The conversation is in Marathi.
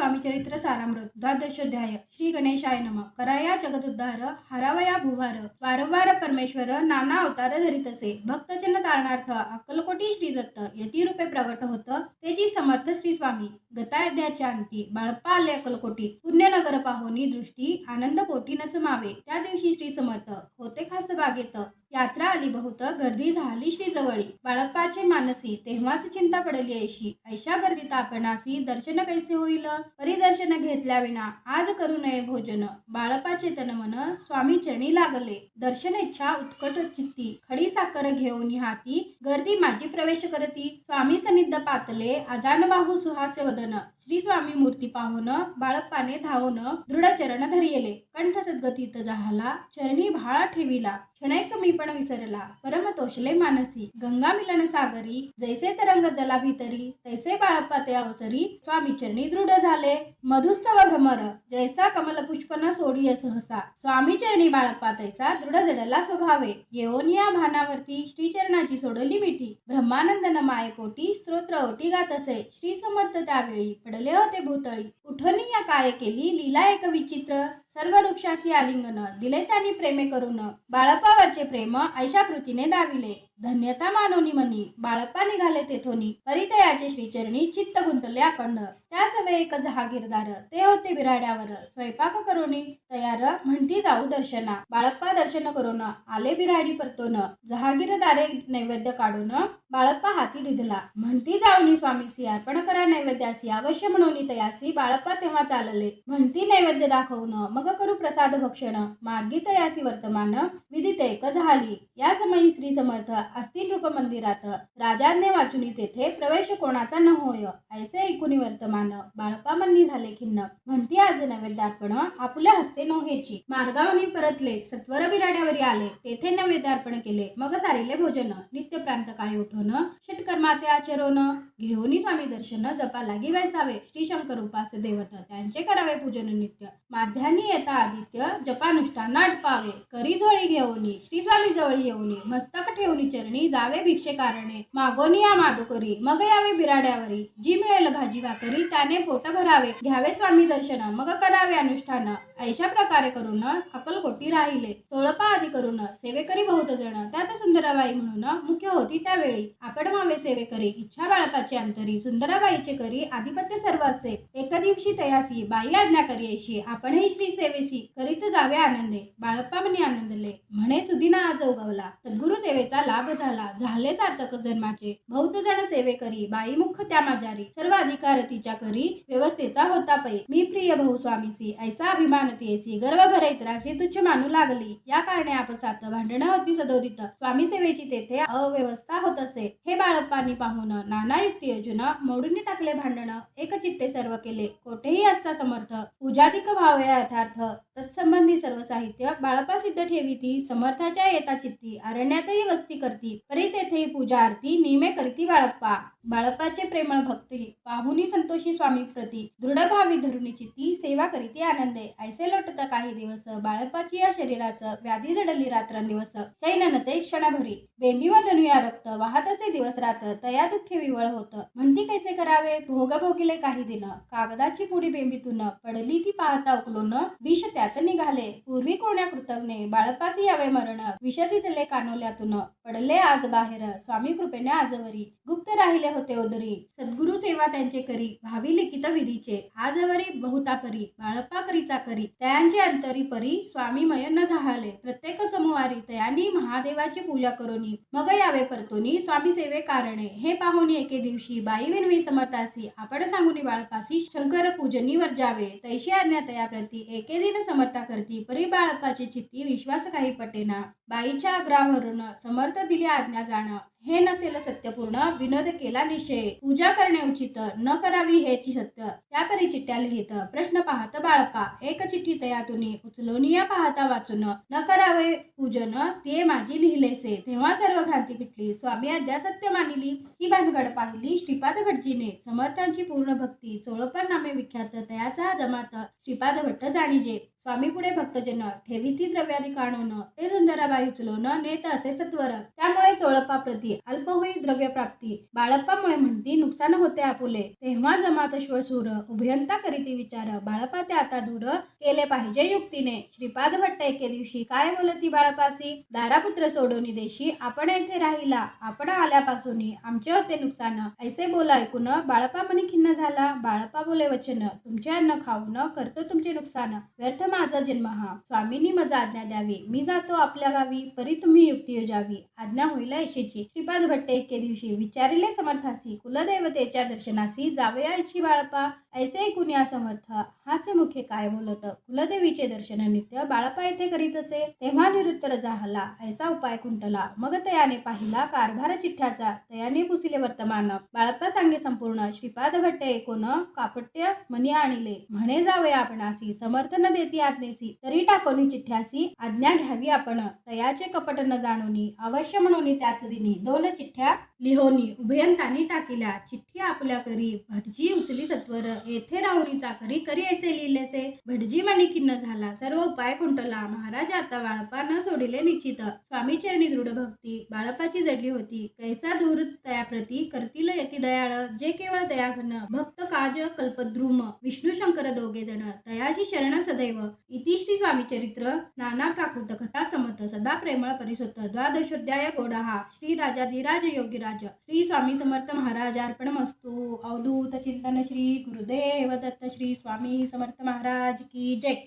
स्वामी चरित्र सारामृत द्वादशोध्याय. श्री गणेशाय नमः. कराया जगदुद्धार, हरावया भुभार, वारंवार परमेश्वर नाना अवतार धरीत असे. भक्तजन तारणार्थ अक्कलकोटी श्री दत्त यती रूपे प्रगट होत. त्याची समर्थ श्री स्वामी. गताध्याच्या अंती बाळप्पा आले अक्कलकोटी. पुण्यनगर पाहोनी दृष्टी आनंद पोटी नच मावे. त्या दिवशी श्री समर्थ होते खास बागेत. यात्रा आली बहुत, गर्दी झाली श्री जवळी. बाळप्पाचे मानसी तेव्हाच चिंता पडली ऐशी. ऐशा गर्दीत आपणासी दर्शन कैसे होईल. परिदर्शन घेतल्या विना आज करू नये भोजन. बाळप्पाचे तन मन स्वामी चरणी लागले. दर्शन इच्छा उत्कट चित्ती. खडी साखर घेऊन हाती गर्दी माझी प्रवेश करती. स्वामी सनिध पातले आजान बाहू सुहास्य वदन. श्री स्वामी मूर्ती पाहून बाळप्पाने धावून दृढ चरण धरिले. कंठ सद्गतीत झाला चरणी भाळा ठेविला. क्षणैक मी पण विसरला परम तोषले मानसी. गंगा मिलन सागरी जैसे तरंग जला भीतरी. तैसे बाळप्पा ते अवसरी स्वामी चरणी दृढ झाले. मधुस्तव भ्रमर जैसा कमल पुष्पन सोडिय सहसा. स्वामी चरणी बाळप्पा तैसा दृढ जडला स्वभावे. येऊन या भानावरती श्रीचरणाची सोडली मिठी. ब्रह्मानंदन मायेपोटी स्तोत्र ओटी गात असे. श्री समर्थ त्यावेळी पडले होते भूतळी. उठून या काय केली लीला एक विचित्र. सर्व वृक्षासी आलिंगन दिले त्यांनी प्रेमे करून. बाळप्पावरचे प्रेम ऐशा कृतीने दाविले. धन्यता मानोनी मनी बाळप्पा निघाले तेथोनी. परितयाचे श्रीचरणी चित्त गुंतले अखंड. त्या सवे एक जहागीरदार ते होते बिराड्यावर. स्वयंपाक करोनी तयार म्हणती जाऊ दर्शना. बाळप्पा दर्शन करून आले बिराडी परतोन. जहागीरदारे नैवेद्य काढून बाळप्पा हाती दिधला. म्हणती जाऊनी स्वामीसी अर्पण करा नैवेद्यासी. अवश्य म्हणून तयासी बाळप्पा तेव्हा चालले. म्हणती नैवेद्य दाखवून मग करू प्रसाद भक्षण. मार्गी तयासी वर्तमान विदित एक झाली. या समयी श्री समर्थ असतील रूप मंदिरात. राजाज्ञे वाचुनी तेथे प्रवेश कोणाचा न होय. ऐसे ऐकुनी वर्तमान बाळप्पा मनी झाले खिन्न. म्हणती आज नैवेद्यार्पण आपुल्या हस्ते नव्हेची. मार्गावनी परतले सत्वर बिराड्यावरी आले. तेथे नैवेद्यार्पण केले मग सारिले भोजन. नित्य प्रांत काळी उठून षटकर्माते आचरोन. घेऊनी स्वामी दर्शन जपा लागी वैसावे. श्री शंकर उपास देवत त्यांचे करावे पूजन नित्य. माध्यान्नी येता आदित्य जपानुष्ठान अडपावे. करी झोळी घेऊनी श्री स्वामी जवळी येऊनी. मस्तक ठेवूनी चरणी जावे भिक्षे कारणे. मागोनी या मादुकरी मग यावे बिराड्यावरी. जी मिळेल भाजी भाकरी त्याने पोट भरावे. घ्यावे स्वामी दर्शन मग करावे अनुष्ठान. ऐशा प्रकारे करून अक्कलकोटी राहिले. चोळपा आदी करून सेवेकरी बहुत जण. त्यात सुंदराबाई म्हणून मुख्य होती त्यावेळी. आपण मावे सेवेकरी इच्छा बाळप्पाची अंतरी. सुंदराबाईचे करी आधिपत्य सर्व असे. एक दिवशी तयासी बाई आज्ञा करी ऐशी. आपणही श्री सेवेसी करीत जावे आनंदे. बाळप्पा मनी आनंदले म्हणे सुदिना आज उगवला. सद्गुरु सेवेचा लाभ झाला झाले सार्थक जन्माचे. बहुत जण सेवे करी बाई मुख त्या माझारी. सर्व अधिकार तिच्या करी व्यवस्थेचा होता पै. मी प्रिय भाऊ स्वामीसी ऐसा अभिमान तियेसी. गर्व भरे इतराची तुच्छ मानू लागली. या कारणे आपसात भांडणं होती सदोदित. स्वामी सेवेची तेथे अव्यवस्था होत असे. हे बाळप्पांनी पाहून नाना युक्ती योजून मोडून टाकले भांडण. एक चित्ते सर्व केले कोठेही असता समर्थ. पूजाधिक भाव यथार्थ तत्संबंधी सर्व साहित्य बाळप्पा सिद्ध ठेवीती. समर्थाच्या येता चित्ती अरण्यातही वस्ती करती. परी तेथेही पूजा आरती नियमे करीती बाळप्पा. बाळप्पाचे प्रेमळ भक्ती पाहुनी संतोषी स्वामी प्रती. दृढ भावी धरुणी चित्ती सेवा करीती आनंदे. ऐसे लोटत काही दिवस बाळप्पाची या शरीराच. व्याधी जडली रात्रंदिवस चैन नसे क्षणभरी. बेंबी व धनुया रक्त वाहत असे दिवस रात्र. तया दुःखे विवळ होत. म्हणती कैसे करावे भोग भोगिले काही दिन. कागदाची पुडी बेंबीतून पडली ती पाहता उकलून. विष त्यात निघाले पूर्वी कोण्या कृतज्ञे. बाळप्पासी यावे मरण विष दिले कानोल्यातून. पडले आज बाहेर स्वामी कृपेने आजवरी. गुप्त राहिले होते उदरी. सद्गुरु सेवा त्यांचे करी भावी लिखित विधीचे. आजवरी बहुता परी बाळप्पा करीचा करी. तयांची अंतरी परी स्वामीमय न झाले. प्रत्येक सोमवारी तयांनी महादेवाची पूजा करोनी मग यावे परतोनी स्वामी सेवे कारणे. हे पाहुनी एके दिवशी बाई विनवी समर्थासी. आपण सांगुनी बाळप्पासी शंकर पूजनी वर जावे. तैशी आज्ञा तया प्रती एके दिन समर्था करती. परी बाळप्पाची चित्ती विश्वास काही पटेना. बाईच्या आग्रहावरून समर्थ दिली आज्ञा जाण. हे नसेल सत्यपूर्ण विनोद केला निश्चय. पूजा करणे उचित न करावी हेची सत्य. त्यापरी चिठ्ठ्या लिहित प्रश्न पाहत बाळप्पा. एक चिठ्ठी तयातुनी उचलोनी या पाहता वाचून. न करावे पूजन ते माझी लिहिलेसे. तेव्हा सर्व भ्रांती पिटली. स्वामी आद्या सत्य मानिली. ही भानगड पाहिली श्रीपाद भटजीने. समर्थांची पूर्ण भक्ती चोळपर नामे विख्यात. तयाचा जमात श्रीपाद भट्ट जाणीजे. स्वामी पुढे भक्तजन ठेवीती द्रव्यादी काढून. ते सुंदराबाई उचलून नेत असे सत्वर. त्यामुळे चोळपा प्रती होती, अल्प होई द्रव्य प्राप्ती. बाळप्पामुळे म्हणती नुकसान होते आपुले. तेव्हा जमात श्वशूर, उभयंता करीती विचार. बाळप्पा ते आता दूर, केले पाहिजे युक्तीने. श्रीपाद भट्ट एके दिवशी काय बोलती बाळपासी. दारापुत्र सोडोनी देशी, आपण येथे राहिला. आपण आल्यापासून आमचे होते नुकसान. ऐसे बोल ऐकून बाळप्पा मनी खिन्न झाला. बाळप्पा बोले वचन, तुमचे अन्न खाऊन करतो तुमचे नुकसान. व्यर्थ माझा जन्म हा. स्वामींनी मज आज्ञा द्यावी. मी जातो आपल्या गावी, परी तुम्ही युक्ती योजावी. आज्ञा होईल ऐशीची. श्रीपाद भट्ट एके दिवशी विचारिले समर्थासी, कुलदेवतेच्या दर्शनासी जावे ऐची बाळप्पा. ऐसे ऐकून या समर्थ हास्य मुखे काय बोलत. कुलदेवीचे दर्शन नित्य बाळप्पा येथे करीत असे. तेव्हा निरुत्तर झाला, ऐसा उपाय खुंटला. मग तयाने पाहिला कारभार चिठ्ठ्याचा. तयाने पुसिले वर्तमान. बाळप्पा सांगे संपूर्ण. श्रीपाद भट्ट ऐकून कापट्य मनी आणले. म्हणे जावे आपणासी, समर्थ न देती आज्ञेसी. तरी टाकोनी चिठ्ठ्यासी, आज्ञा घ्यावी आपण. तयाचे कपट न जाणोनी, अवश्य म्हणून त्याच दिनी. 2 चिठ्ठ्या लिहोनी उभयंतांनी टाकिल्या. चिठ्ठी आपल्या करी भटजी उचली सत्वर. येथे राहुनी चाकरी करी ऐसे लिहिलेसे. भटजी मनी खिन्न झाला, सर्व उपाय खुंटला. महाराज आता बाळप्पा न सोडिले निश्चित. स्वामी चरणी दृढ भक्ती बाळप्पाची जडली होती. कैसा दूर तयाप्रती करतील यती दयाळ. जे केवळ दयाघन भक्त काज कल्पद्रुम. विष्णू शंकर दोघे जण तयाची शरण सदैव. इति श्री स्वामी चरित्र नाना प्राकृत कथा समत. सदा प्रेमळ परिसुत. 12 गोडहा. श्री राजाधिराज योगीराज. श्री स्वामी समर्थ महाराज अर्पणमस्तु. अवधूत चिंतन श्री गुरुदेव दत्त. श्री स्वामी समर्थ महाराज की जय.